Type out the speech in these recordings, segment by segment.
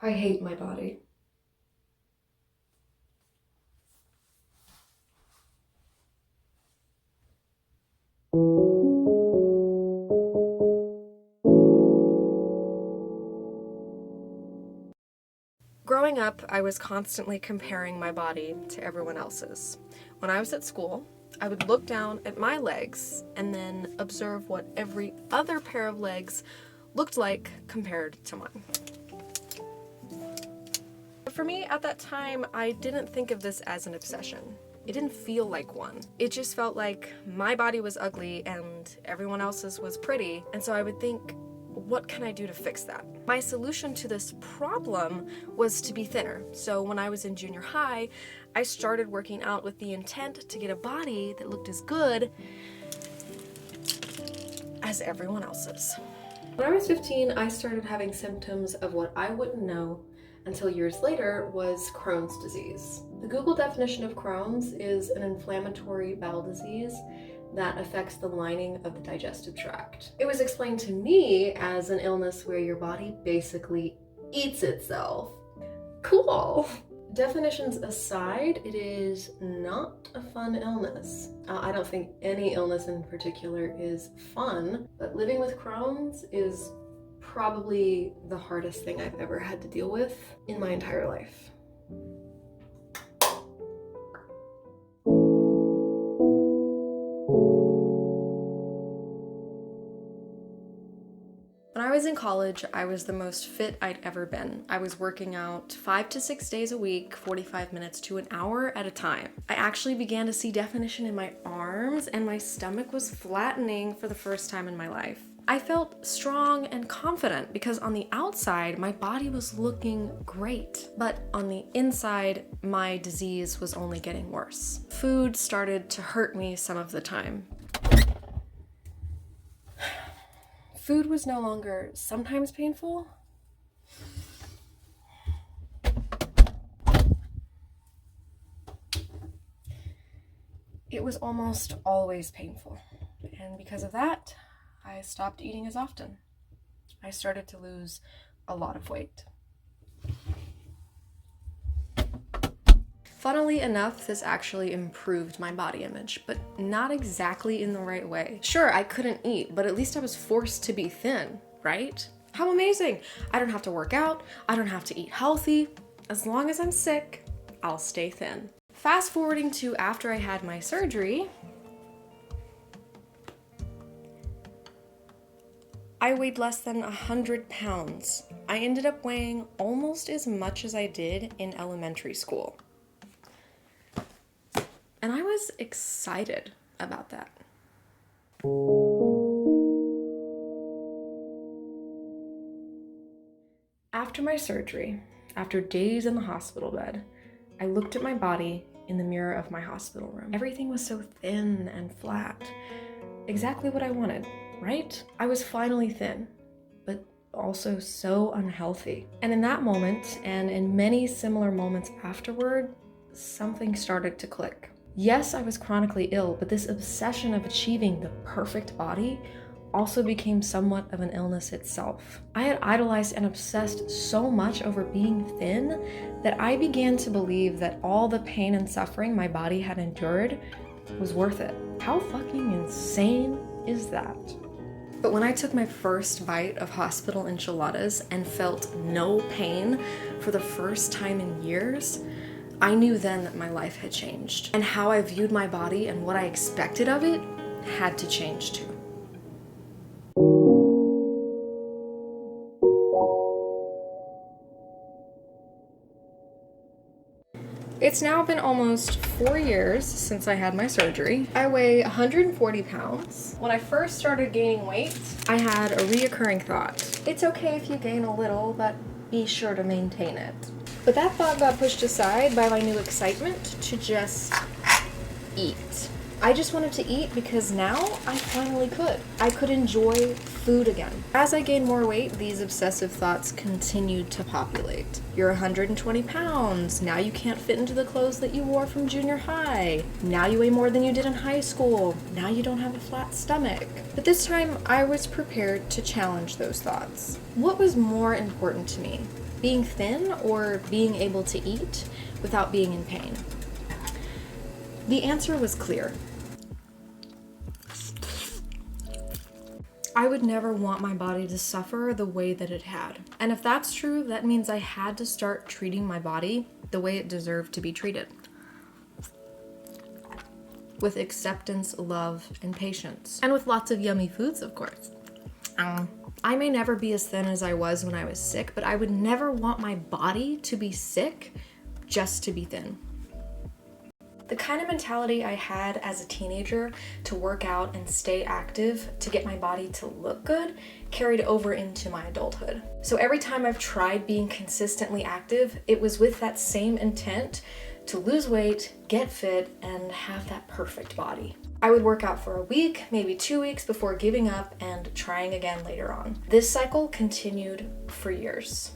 I hate my body. Growing up, I was constantly comparing my body to everyone else's. When I was at school, I would look down at my legs and then observe what every other pair of legs looked like compared to mine. For me, at that time, I didn't think of this as an obsession. It didn't feel like one. It just felt like my body was ugly and everyone else's was pretty, and so I would think, what can I do to fix that? My solution to this problem was to be thinner. So when I was in junior high, I started working out with the intent to get a body that looked as good as everyone else's. When I was 15, I started having symptoms of what I wouldn't know until years later was Crohn's disease. The Google definition of Crohn's is an inflammatory bowel disease that affects the lining of the digestive tract. It was explained to me as an illness where your body basically eats itself. Cool! Definitions aside, it is not a fun illness. I don't think any illness in particular is fun, but living with Crohn's is probably the hardest thing I've ever had to deal with in my entire life. When I was in college, I was the most fit I'd ever been. I was working out 5 to 6 days a week, 45 minutes to an hour at a time. I actually began to see definition in my arms, and my stomach was flattening for the first time in my life. I felt strong and confident because on the outside, my body was looking great. But on the inside, my disease was only getting worse. Food started to hurt me some of the time. Food was no longer sometimes painful. It was almost always painful. And because of that, I stopped eating as often. I started to lose a lot of weight. Funnily enough, this actually improved my body image, but not exactly in the right way. Sure, I couldn't eat, but at least I was forced to be thin, right? How amazing! I don't have to work out, I don't have to eat healthy. As long as I'm sick, I'll stay thin. Fast forwarding to after I had my surgery, I weighed less than 100 pounds. I ended up weighing almost as much as I did in elementary school. And I was excited about that. After my surgery, after days in the hospital bed, I looked at my body in the mirror of my hospital room. Everything was so thin and flat. Exactly what I wanted, right? I was finally thin, but also so unhealthy. And in that moment, and in many similar moments afterward, something started to click. Yes, I was chronically ill, but this obsession of achieving the perfect body also became somewhat of an illness itself. I had idolized and obsessed so much over being thin that I began to believe that all the pain and suffering my body had endured was worth it. How fucking insane is that? But when I took my first bite of hospital enchiladas and felt no pain for the first time in years, I knew then that my life had changed, and how I viewed my body and what I expected of it had to change too. It's now been almost 4 years since I had my surgery. I weigh 140 pounds. When I first started gaining weight, I had a reoccurring thought. It's okay if you gain a little, but be sure to maintain it. But that thought got pushed aside by my new excitement to just eat. I just wanted to eat because now I finally could. I could enjoy food again. As I gained more weight, these obsessive thoughts continued to populate. You're 120 pounds. Now you can't fit into the clothes that you wore from junior high. Now you weigh more than you did in high school. Now you don't have a flat stomach. But this time I was prepared to challenge those thoughts. What was more important to me? being thin or being able to eat without being in pain? The answer was clear. I would never want my body to suffer the way that it had. And if that's true, that means I had to start treating my body the way it deserved to be treated. With acceptance, love, and patience. And with lots of yummy foods, of course. I may never be as thin as I was when I was sick, but I would never want my body to be sick just to be thin. The kind of mentality I had as a teenager to work out and stay active to get my body to look good carried over into my adulthood. So every time I've tried being consistently active, it was with that same intent to lose weight, get fit, and have that perfect body. I would work out for a week, maybe 2 weeks before giving up and trying again later on. This cycle continued for years.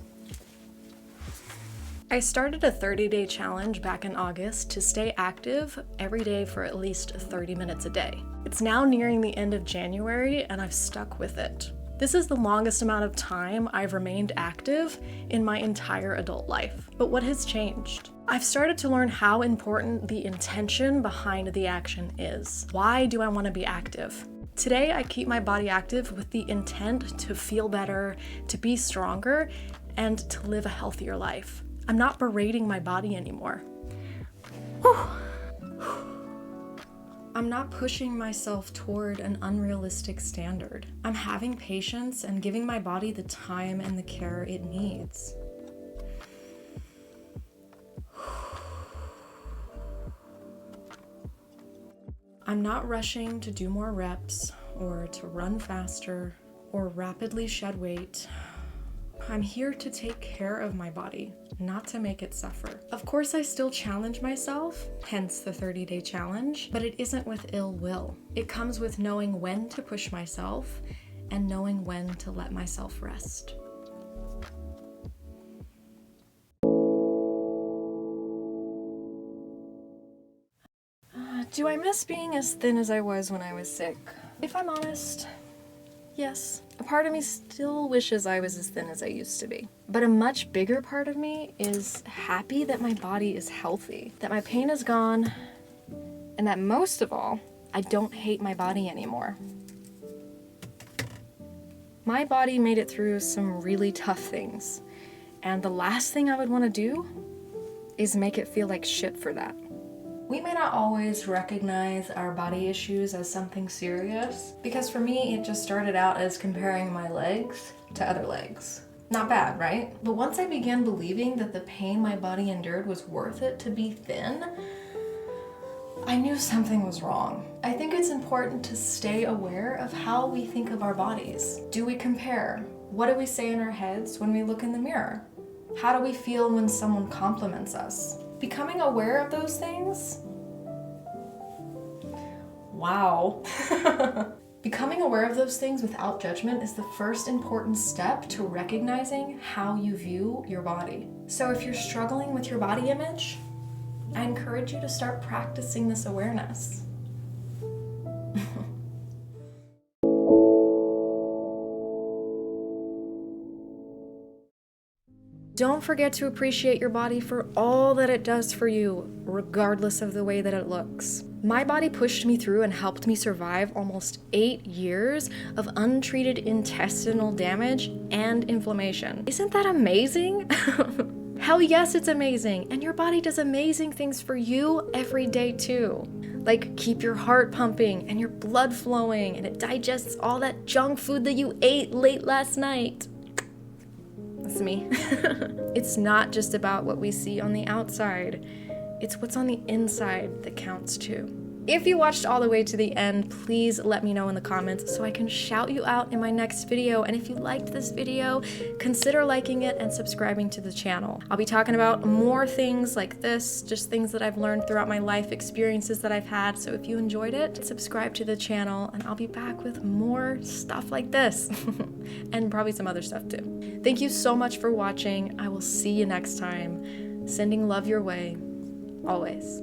I started a 30-day challenge back in August to stay active every day for at least 30 minutes a day. It's now nearing the end of January and I've stuck with it. This is the longest amount of time I've remained active in my entire adult life. But what has changed? I've started to learn how important the intention behind the action is. Why do I want to be active? Today, I keep my body active with the intent to feel better, to be stronger, and to live a healthier life. I'm not berating my body anymore. I'm not pushing myself toward an unrealistic standard. I'm having patience and giving my body the time and the care it needs. I'm not rushing to do more reps or to run faster or rapidly shed weight. I'm here to take care of my body, not to make it suffer. Of course, I still challenge myself, hence the 30-day challenge, but it isn't with ill will. It comes with knowing when to push myself and knowing when to let myself rest. Do I miss being as thin as I was when I was sick? If I'm honest, yes. A part of me still wishes I was as thin as I used to be. But a much bigger part of me is happy that my body is healthy, that my pain is gone, and that most of all, I don't hate my body anymore. My body made it through some really tough things, and the last thing I would want to do is make it feel like shit for that. We may not always recognize our body issues as something serious, because for me, it just started out as comparing my legs to other legs. Not bad, right? But once I began believing that the pain my body endured was worth it to be thin, I knew something was wrong. I think it's important to stay aware of how we think of our bodies. Do we compare? What do we say in our heads when we look in the mirror? How do we feel when someone compliments us? Becoming aware of those things? Wow. Becoming aware of those things without judgment is the first important step to recognizing how you view your body. So if you're struggling with your body image, I encourage you to start practicing this awareness. Don't forget to appreciate your body for all that it does for you, regardless of the way that it looks. My body pushed me through and helped me survive almost 8 years of untreated intestinal damage and inflammation. Isn't that amazing? Hell yes, it's amazing. And your body does amazing things for you every day too. Like keep your heart pumping and your blood flowing, and it digests all that junk food that you ate late last night. That's me. It's not just about what we see on the outside. It's what's on the inside that counts too. If you watched all the way to the end, please let me know in the comments so I can shout you out in my next video. And if you liked this video, consider liking it and subscribing to the channel. I'll be talking about more things like this, just things that I've learned throughout my life, experiences that I've had. So if you enjoyed it, subscribe to the channel and I'll be back with more stuff like this and probably some other stuff too. Thank you so much for watching. I will see you next time. Sending love your way, always.